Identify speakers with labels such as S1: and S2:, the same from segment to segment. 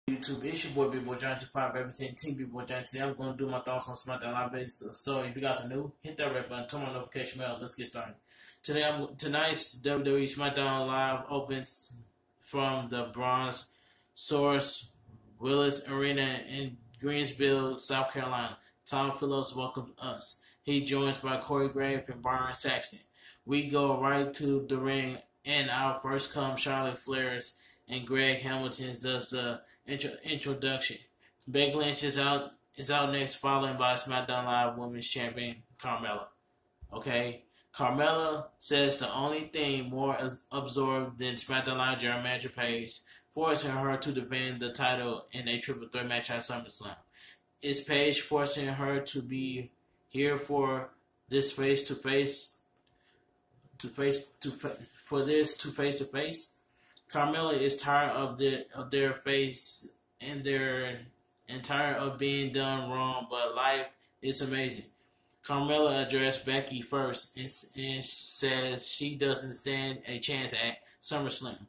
S1: YouTube, it's your boy Big Boy John 25 representing Team Big Boy John. Today I'm going to do my thoughts on SmackDown Live basis. So if you guys are new, hit that red button, turn on notification bell. Let's get started. Tonight's WWE SmackDown Live opens from the Bronzosaurus Willis Arena in Greensboro, South Carolina. Tom Phillips welcomes us. He joins by Corey Graves and Byron Saxton. We go right to the ring, and our first come Charlotte Flair's and Greg Hamilton's does the introduction. Becky Lynch is out next, followed by SmackDown Live Women's Champion Carmella. Okay, Carmella says the only thing more absorbed than SmackDown Live General Manager Paige, forcing her to defend the title in a triple threat match at SummerSlam. Is Paige forcing her to be here for this face to face? Carmella is tired of their face and tired of being done wrong, but life is amazing. Carmella addressed Becky first and says she doesn't stand a chance at SummerSlam.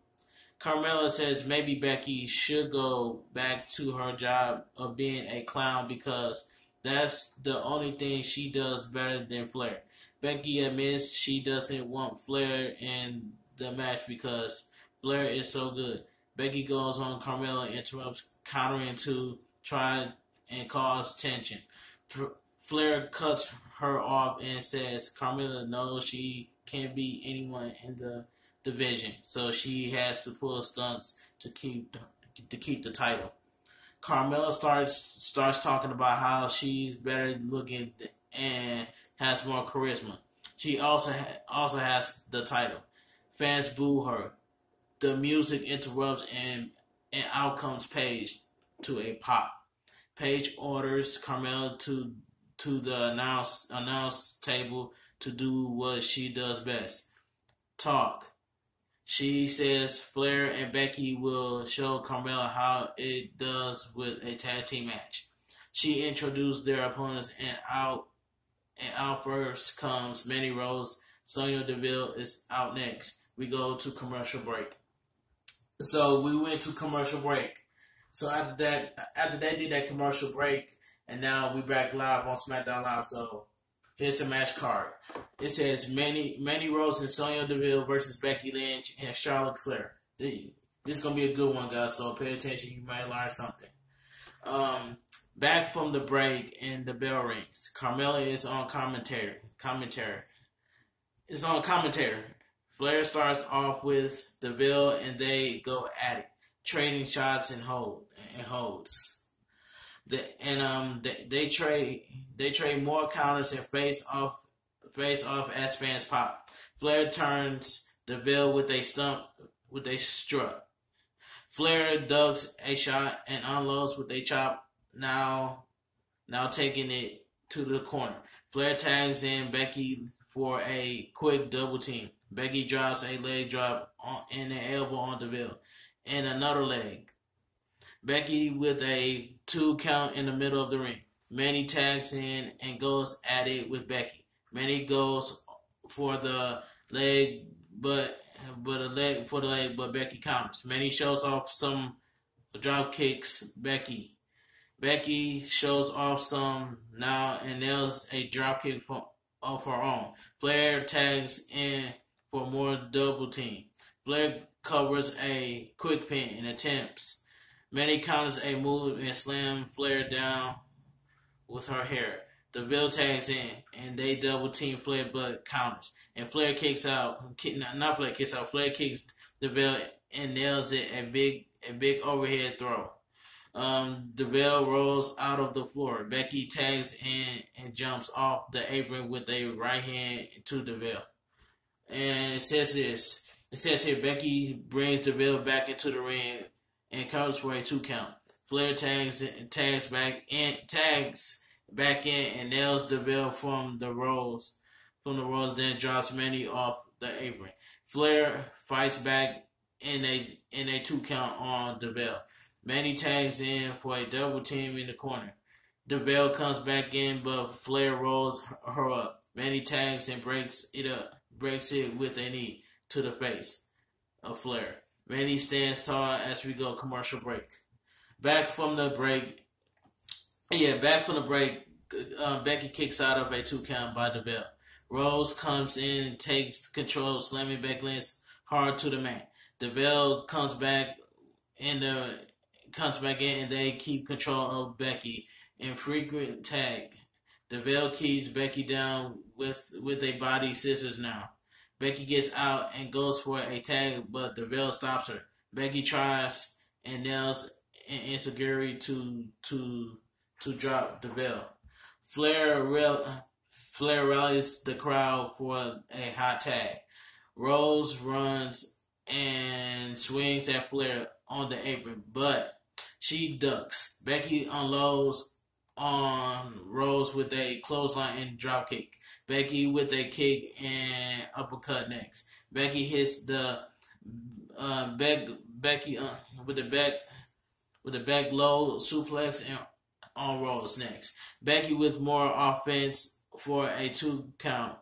S1: Carmella says maybe Becky should go back to her job of being a clown because that's the only thing she does better than Flair. Becky admits she doesn't want Flair in the match because Flair is so good. Becky goes on. Carmella interrupts, countering to try and cause tension. Flair cuts her off and says Carmella knows she can't beat anyone in the division, so she has to pull stunts to keep the title. Carmella starts talking about how she's better looking and has more charisma. She also has the title. Fans boo her. The music interrupts and out comes Paige to a pop. Paige orders Carmella to the announce table to do what she does best. Talk. She says Flair and Becky will show Carmella how it does with a tag team match. She introduced their opponents and out first comes Mandy Rose. Sonya Deville is out next. We go to commercial break. So we went to commercial break. So after they did that commercial break, and now we back live on SmackDown Live. So here's the match card. It says Mandy Rose and Sonya Deville versus Becky Lynch and Charlotte Flair. This is gonna be a good one, guys. So pay attention. You might learn something. Back from the break and the bell rings. Carmella is on commentary. Flair starts off with Deville and they go at it, trading shots and holds. They trade more counters and face off as fans pop. Flair turns Deville with a strut. Flair ducks a shot and unloads with a chop. Now taking it to the corner. Flair tags in Becky for a quick double team. Becky drops a leg drop and an elbow on Deville, and another leg. Becky with a 2 count in the middle of the ring. Mandy tags in and goes at it with Becky. Mandy goes for the leg, but Becky counters. Mandy shows off some drop kicks. Becky shows off some now and nails a drop kick of her own. Flair tags in for more double team. Flair covers a quick pin and attempts. Mandy counters a move and slams Flair down with her hair. Deville tags in and they double team Flair but counters. And Flair kicks out. Flair kicks Deville and nails it a big overhead throw. Deville rolls out of the floor. Becky tags in and jumps off the apron with a right hand to Deville. And it says here, Becky brings Deville back into the ring and comes for a 2 count. Flair tags back in and nails Deville from the rolls, then drops Mandy off the apron. Flair fights back in a 2 count on Deville. Mandy tags in for a double team in the corner. Deville comes back in, but Flair rolls her up. Mandy tags and breaks it with a knee to the face of Flair. Mandy stands tall as we go commercial break. Back from the break. Yeah, back from the break. Becky kicks out of a 2 count by DeVille. Rose comes in and takes control, slamming Becky Lynch hard to the mat. DeVille comes back in and they keep control of Becky in frequent tag. DeVille keeps Becky down with a body scissors now. Becky gets out and goes for a tag, but DeVille stops her. Becky tries and nails an insecurity to drop DeVille. Flair rallies the crowd for a hot tag. Rose runs and swings at Flair on the apron, but she ducks. Becky unloads on Rose with a clothesline and dropkick. Becky with a kick and uppercut next. Becky hits the Becky with the back low suplex and on Rose next. Becky with more offense for a 2 count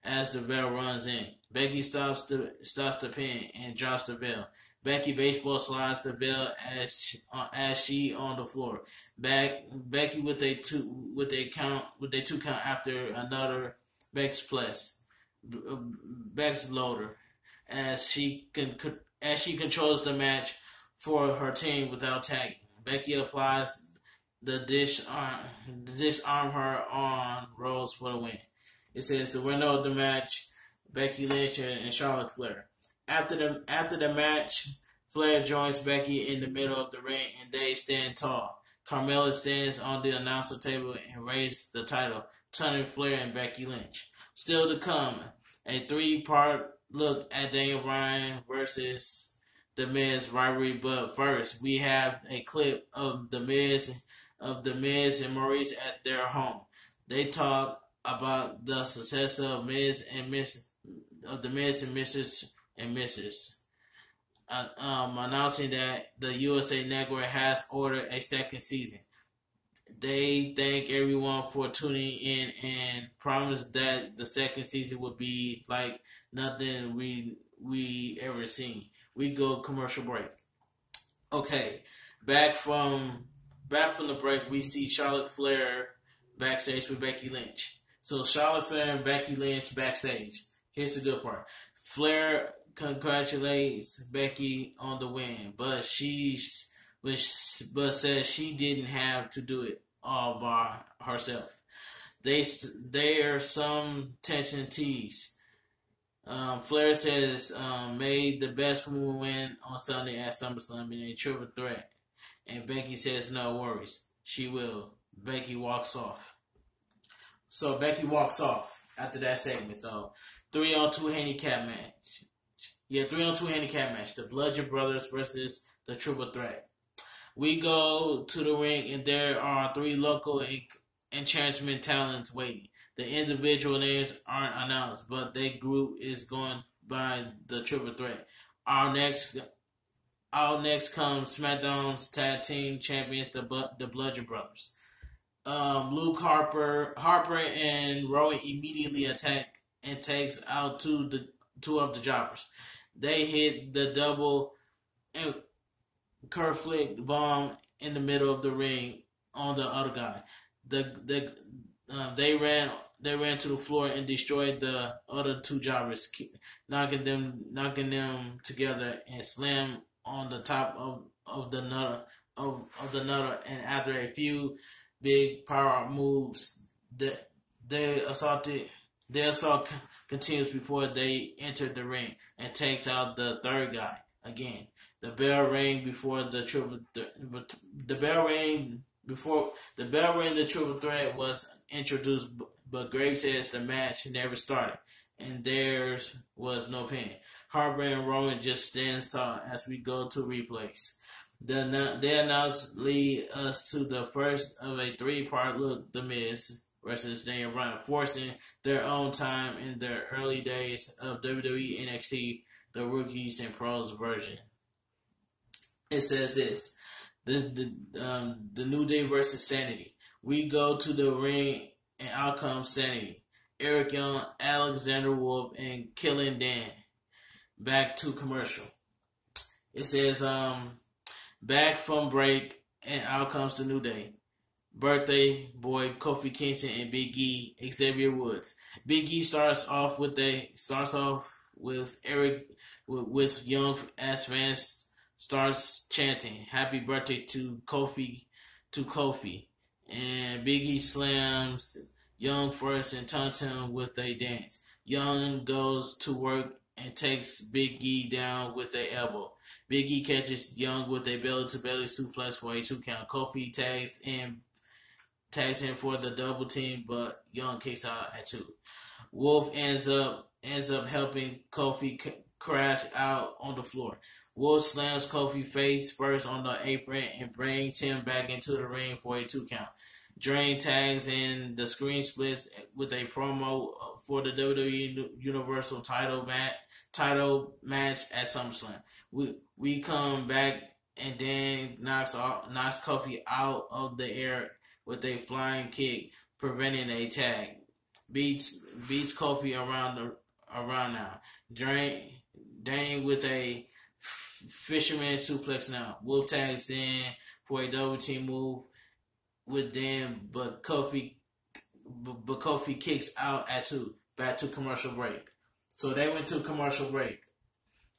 S1: as the bell runs in. Becky stops the pin and drops the bell. Becky baseball slides the bell as she on the floor. Becky with a 2 count after another Beck's loader as she controls the match for her team without tagging. Becky applies the disarm her on Rose for the win. It says the winner of the match, Becky Lynch and Charlotte Flair. After the match, Flair joins Becky in the middle of the ring and they stand tall. Carmella stands on the announcer table and raises the title, turning Flair and Becky Lynch. Still to come, a 3-part look at Daniel Bryan versus The Miz rivalry. But first, we have a clip of The Miz and Maurice at their home. They talk about the success of The Miz and Mrs. Announcing that the USA Network has ordered a second season. They thank everyone for tuning in and promise that the second season will be like nothing we ever seen. We go commercial break. Okay, back from the break, we see Charlotte Flair backstage with Becky Lynch. So Charlotte Flair and Becky Lynch backstage. Here's the good part. Flair congratulates Becky on the win, but says she didn't have to do it all by herself. There's some tension tease. Flair says made the best woman win on Sunday at SummerSlam in a triple threat. And Becky says no worries. She will. Becky walks off. So Becky walks off after that segment. So 3-on-2 handicap match. Yeah, 3-on-2 handicap match. The Bludgeon Brothers versus the triple threat. We go to the ring and there are 3 local enchantment talents waiting. The individual names aren't announced, but their group is going by the triple threat. Our next comes SmackDown's tag team champions, the Bludgeon Brothers. Luke Harper and Rowan immediately attack and takes out two of the jobbers. They hit the double Kerflick bomb in the middle of the ring on the other guy. They ran to the floor and destroyed the other 2 jobbers, knocking them together and slammed on the top of the nutter. And after a few big power moves, the assault continues before they enter the ring and takes out the third guy again. The bell rang before the triple threat was introduced, but Graves says the match never started and there was no pin. Harper and Rowan just stands tall as we go to replays. They announce lead us to the first of a 3-part look, The Miz versus Daniel Bryan, forcing their own time in the early days of WWE NXT, the Rookies and Pros version. It says this, the New Day versus Sanity. We go to the ring and out comes Sanity, Eric Young, Alexander Wolf, and Killing Dan. Back to commercial. It says, Back from break, and out comes the New Day. Birthday Boy, Kofi Kingston, and Big E, Xavier Woods. Big E starts off with Eric with young ass fans starts chanting "Happy Birthday to Kofi," and Big E slams Young first and taunts him with a dance. Young goes to work and takes Big E down with a elbow. Big E catches Young with a belly-to-belly suplex for a 2 count. Kofi tags him for the double team, but Young kicks out at 2. Wolf ends up helping Kofi crash out on the floor. Wolf slams Kofi face first on the apron and brings him back into the ring for a 2 count. Drain tags in the screen splits with a promo for the WWE Universal title match at SummerSlam. We come back and then knocks Kofi out of the air with a flying kick, preventing a tag. Beats Kofi around now. Dane with a fisherman suplex now. Wolf tags in for a double team move with Dan, but Kofi kicks out at 2. Back to commercial break. So they went to commercial break.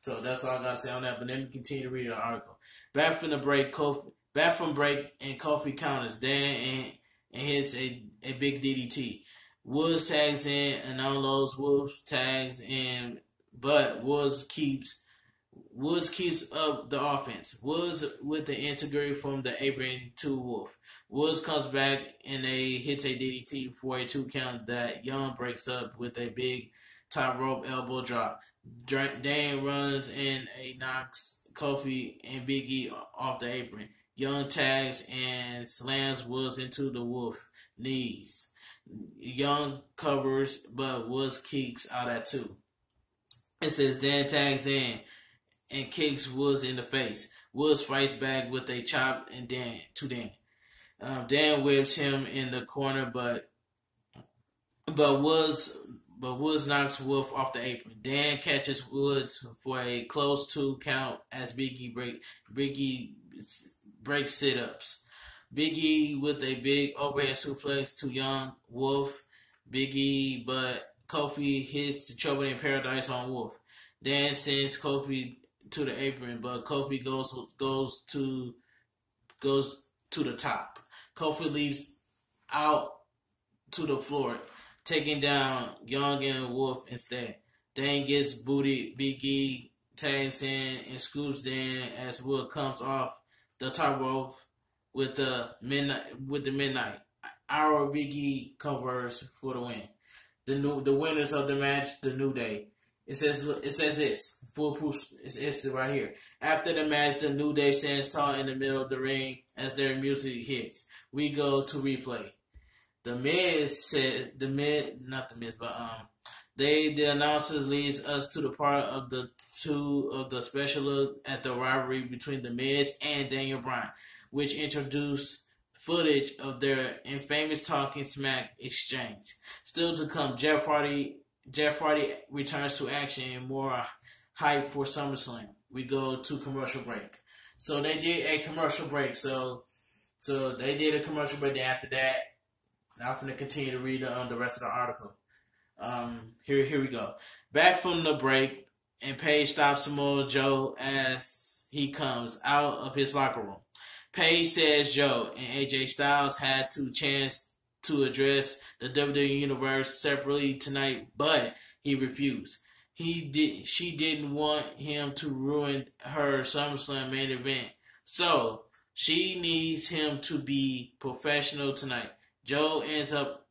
S1: So that's all I gotta say on that. But then we continue to read the article. Back from break, and Kofi counters Dan and hits a big DDT. Woods tags in and unloads. Wolf tags in, but Woods keeps up the offense. Woods with the integrity from the apron to Wolf. Woods comes back and hits a DDT for a 2 count that Young breaks up with a big top rope elbow drop. Dan runs in and knocks Kofi and Big E off the apron. Young tags and slams Woods into the Wolf knees. Young covers, but Woods kicks out at 2. It says Dan tags in and kicks Woods in the face. Woods fights back with a chop and Dan. Dan whips him in the corner, but Woods knocks Wolf off the apron. Dan catches Woods for a close 2 count as Big E breaks sit-ups. Big E with a big overhead suplex to Young. Wolf, Big E, but Kofi hits the Trouble in Paradise on Wolf. Dan sends Kofi to the apron, but Kofi goes to the top. Kofi leaps out to the floor, taking down Young and Wolf instead. Dan gets booted. Big E tags in and scoops Dan as Wolf comes off the top rope with the midnight. Our Big E covers for the win. The winners of the match, the New Day. It says this. Foolproof. It's right here. After the match, the New Day stands tall in the middle of the ring as their music hits. We go to replay. The announcers leads us to the part of the special look at the rivalry between the Miz and Daniel Bryan, which introduced footage of their infamous talking smack exchange. Still to come, Jeff Hardy returns to action and more hype for SummerSlam. We go to commercial break. So they did a commercial break. So they did a commercial break. After that, I'm going to continue to read the rest of the article. Here we go. Back from the break, and Paige stops Samoa Joe as he comes out of his locker room. Paige says Joe and AJ Styles had to chance to address the WWE Universe separately tonight, but he refused. She didn't want him to ruin her SummerSlam main event, so she needs him to be professional tonight. Joe ends up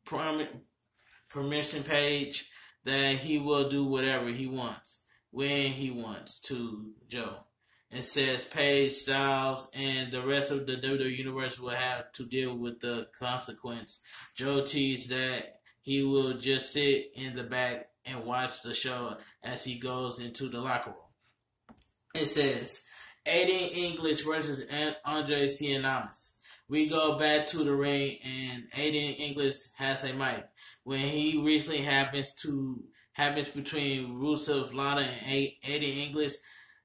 S1: permission Paige that he will do whatever he wants when he wants to Joe. It says Paige, Styles, and the rest of the WWE Universe will have to deal with the consequence. Joe teased that he will just sit in the back and watch the show as he goes into the locker room. It says Aiden English versus Andre Cien. We go back to the ring and Aiden English has a mic. When he recently happens between Rusev Lana and Aiden English,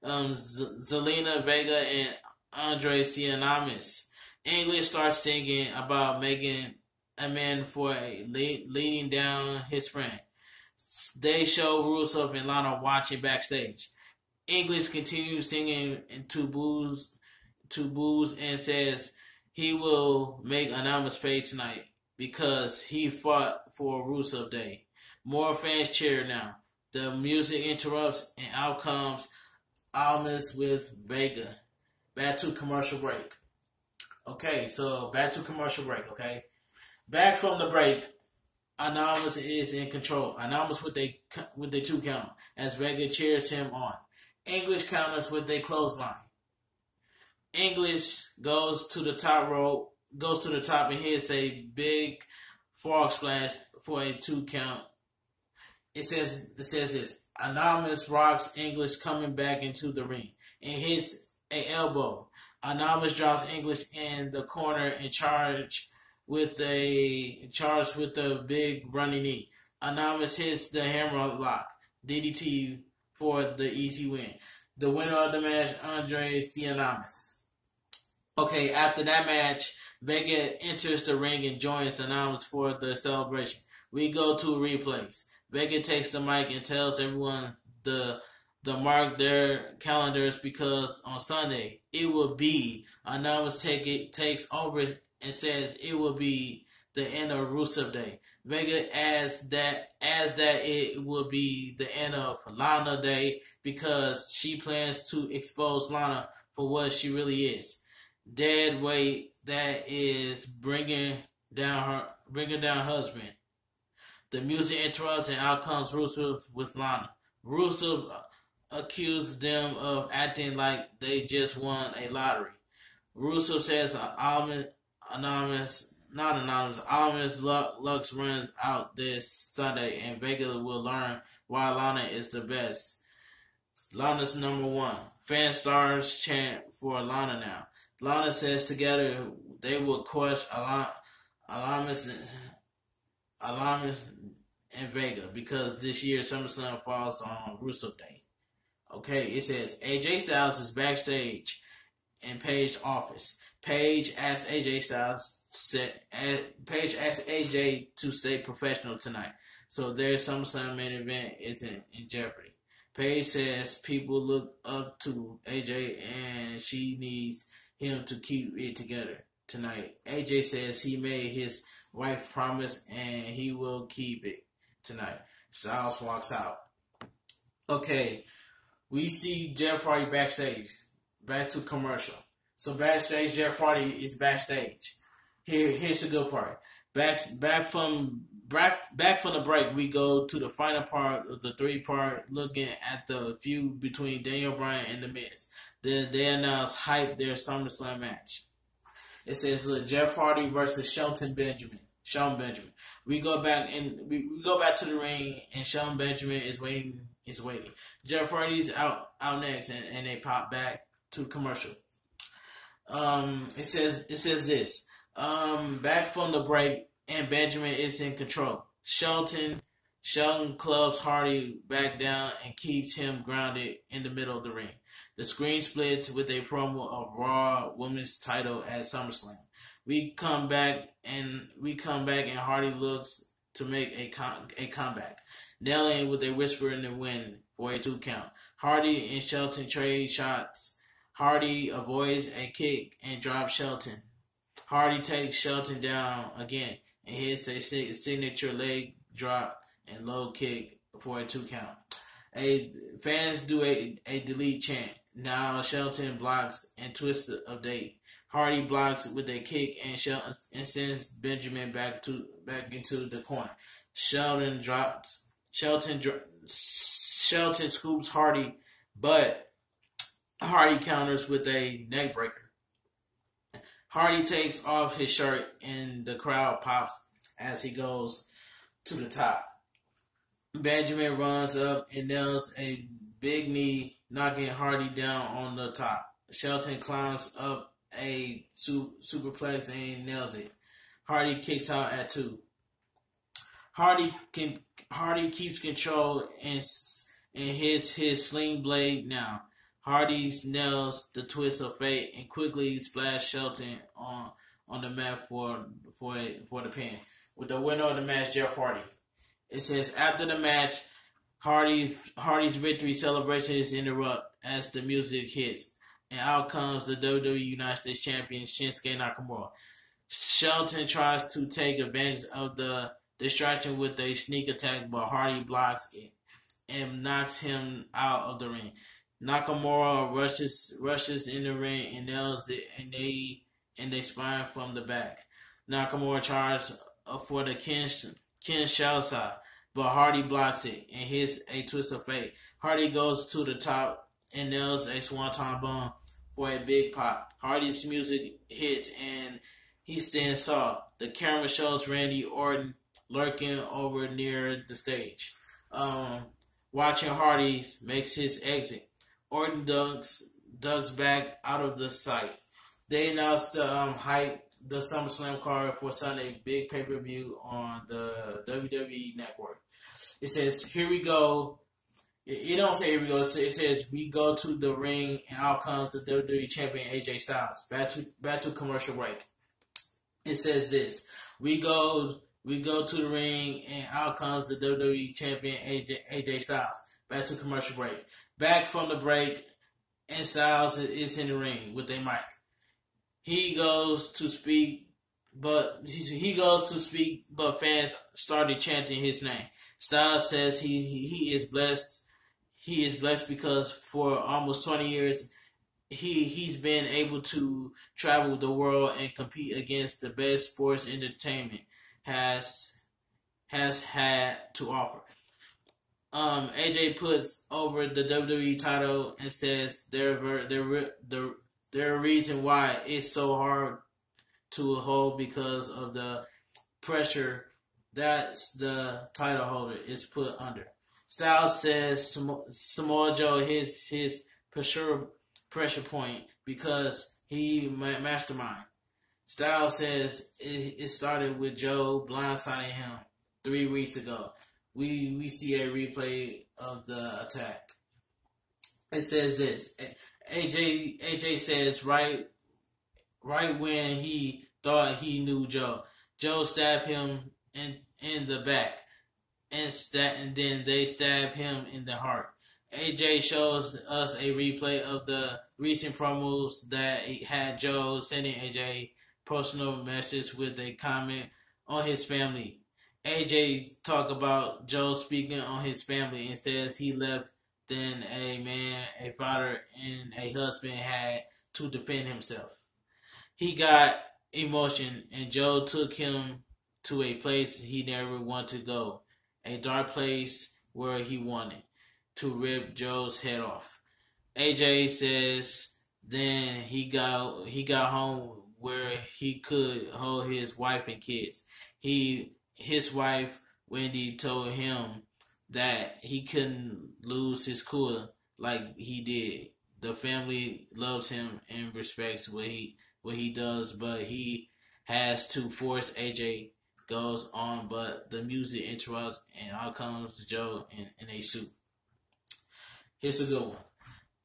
S1: Zelina Vega and Andre Cianamis. English starts singing about making a man for leading down his friend. They show Rusev and Lana watching backstage. English continues singing to boos and says he will make Anonymous pay tonight because he fought for Rusev Day. More fans cheer now. The music interrupts and out comes Almas with Vega. Back to commercial break. Okay, so back to commercial break, okay? Back from the break, Anonymous is in control. Anonymous with a 2 count as Vega cheers him on. English counters with a clothesline. English goes to the top and hits a big frog splash for a 2 count. It says this. Anonymous rocks English coming back into the ring and hits a elbow. Anonymous drops English in the corner and charge with a big running knee. Anonymous hits the hammerlock DDT for the easy win. The winner of the match, Andre Cianamis. Okay, after that match, Vega enters the ring and joins Anonymous for the celebration. We go to replays. Vega takes the mic and tells everyone to mark their calendars because on Sunday it will be Anonymous takes over and says it will be the end of Rusev Day. Vega adds that it will be the end of Lana Day because she plans to expose Lana for what she really is. Dead weight that is bringing down her husband. The music interrupts and out comes Rusev with Lana. Rusev accused them of acting like they just won a lottery. Rusev says Anonymous Lux runs out this Sunday and Vega will learn why Lana is the best. Lana's number 1. Fan stars chant for Lana now. Lana says together they will crush Anonymous and Vega because this year SummerSlam falls on Rusev Day. Okay, it says AJ Styles is backstage in Paige's office. Paige asks AJ to stay professional tonight, so their SummerSlam main event isn't in jeopardy. Paige says people look up to AJ and she needs him to keep it together tonight. AJ says he made his wife promise and he will keep it tonight. Styles walks out. Okay, we see Jeff Hardy backstage. Back to commercial. So backstage, Jeff Hardy is backstage. Here's the good part. Back from the break, we go to the final part of the 3-part, looking at the feud between Daniel Bryan and The Miz. Then they announce their SummerSlam match. It says Jeff Hardy versus Shelton Benjamin. We go back to the ring and Shelton Benjamin is waiting. Jeff Hardy's out next and they pop back to commercial. It says this. Back from the break and Benjamin is in control. Shelton clubs Hardy back down and keeps him grounded in the middle of the ring. The screen splits with a promo of Raw Women's title at SummerSlam. We come back and Hardy looks to make a comeback, nailing with a whisper in the wind for a 2 count. Hardy and Shelton trade shots. Hardy avoids a kick and drops Shelton. Hardy takes Shelton down again and hits a signature leg drop and low kick for a 2 count. Fans do a delete chant. Now Shelton blocks and twists a date. Hardy blocks with a kick and sends Benjamin back into the corner. Shelton scoops Hardy, but Hardy counters with a neck breaker. Hardy takes off his shirt and the crowd pops as he goes to the top. Benjamin runs up and nails a big knee, knocking Hardy down on the top. Shelton climbs up a superplex and nails it. Hardy kicks out at 2. Hardy keeps control and hits his sling blade now. Hardy nails the twist of fate and quickly splashes Shelton on the map for the pin. With the winner of the match, Jeff Hardy. It says after the match, Hardy's victory celebration is interrupted as the music hits, and out comes the WWE United States Champion Shinsuke Nakamura. Shelton tries to take advantage of the distraction with a sneak attack, but Hardy blocks it and knocks him out of the ring. Nakamura rushes in the ring and nails it, and they spine from the back. Nakamura charges for the Kinshasa, but Hardy blocks it and hits a twist of fate. Hardy goes to the top and nails a swanton bomb for a big pop. Hardy's music hits and he stands tall. The camera shows Randy Orton lurking over near the stage. Watching Hardy makes his exit. Orton ducks back out of the sight. They announced the SummerSlam card for Sunday big pay-per-view on the WWE Network. It says, here we go. It don't say here we go. It says, we go to the ring and out comes the WWE Champion AJ Styles. Back to commercial break. It says this. We go to the ring and out comes the WWE Champion AJ Styles. Back to commercial break. Back from the break and Styles is in the ring with a mic. He goes to speak, but fans started chanting his name. Styles says he is blessed. He is blessed because for almost 20 years, he's been able to travel the world and compete against the best sports entertainment has had to offer. AJ puts over the WWE title and says their reason why it's so hard to hold because of the pressure that the title holder is put under. Styles says Samoa Joe hits his pressure point because he mastermind. Styles says it started with Joe blindsiding him 3 weeks ago. We see a replay of the attack. It says this. AJ says right when he thought he knew Joe stabbed him in the back and then they stab him in the heart. AJ shows us a replay of the recent promos that had Joe sending AJ personal message with a comment on his family. AJ talk about Joe speaking on his family and says he left then a man, a father, and a husband had to defend himself. He got emotion and Joe took him to a place he never wanted to go, a dark place where he wanted to rip Joe's head off. AJ says then he got home where he could hold his wife and kids. His wife Wendy told him that he couldn't lose his cool like he did. The family loves him and respects what he does, but he has to force. AJ goes on, but the music interrupts and out comes Joe in a suit. Here's a good one.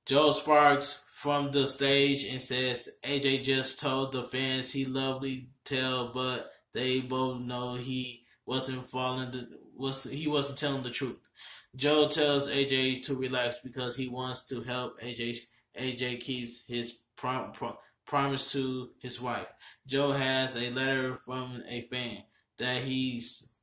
S1: Joe Sparks from the stage and says AJ just told the fans he lovely tell, but they both know he wasn't telling the truth. Joe tells AJ to relax because he wants to help AJ. AJ keeps his promise to his wife. Joe has a letter from a fan that he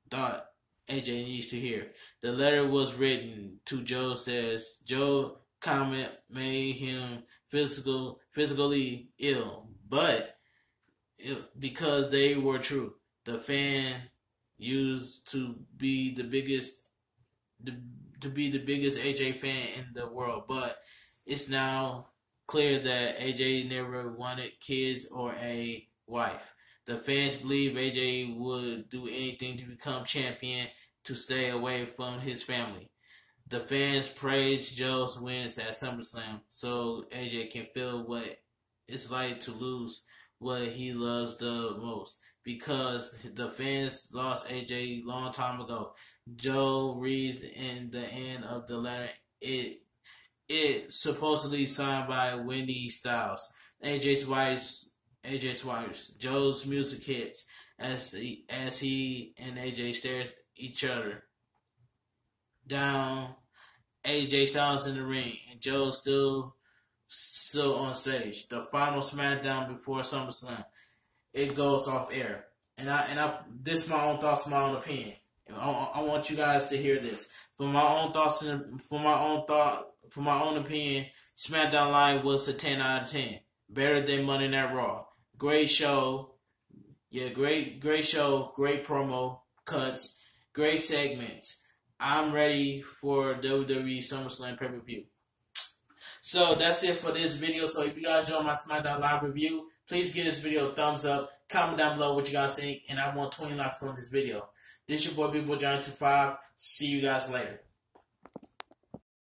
S1: thought AJ needs to hear. The letter was written to Joe says Joe comment made him physically ill, but because they were true. The fan used to be the biggest AJ fan in the world, but it's now clear that AJ never wanted kids or a wife. The fans believe AJ would do anything to become champion to stay away from his family. The fans praise Joe's wins at SummerSlam so AJ can feel what it's like to lose what he loves the most. Because the fans lost AJ long time ago. Joe reads in the end of the letter, it supposedly signed by Wendy Styles. AJ's wife, Joe's music hits as he and AJ stare at each other down. AJ Styles in the ring and Joe still on stage. The final SmackDown before SummerSlam. It goes off air, and this is my own thoughts, my own opinion. I want you guys to hear this. For my own thoughts and for my own opinion, SmackDown Live was a 10 out of 10. Better than Monday Night Raw. Great show. Yeah, great show. Great promo cuts. Great segments. I'm ready for WWE SummerSlam pay-per-view. So that's it for this video. So if you guys enjoyed my SmackDown Live review, please give this video a thumbs up. Comment down below what you guys think. And I want 20 likes on this video. This your boy, Big Boy John 25. See you guys later.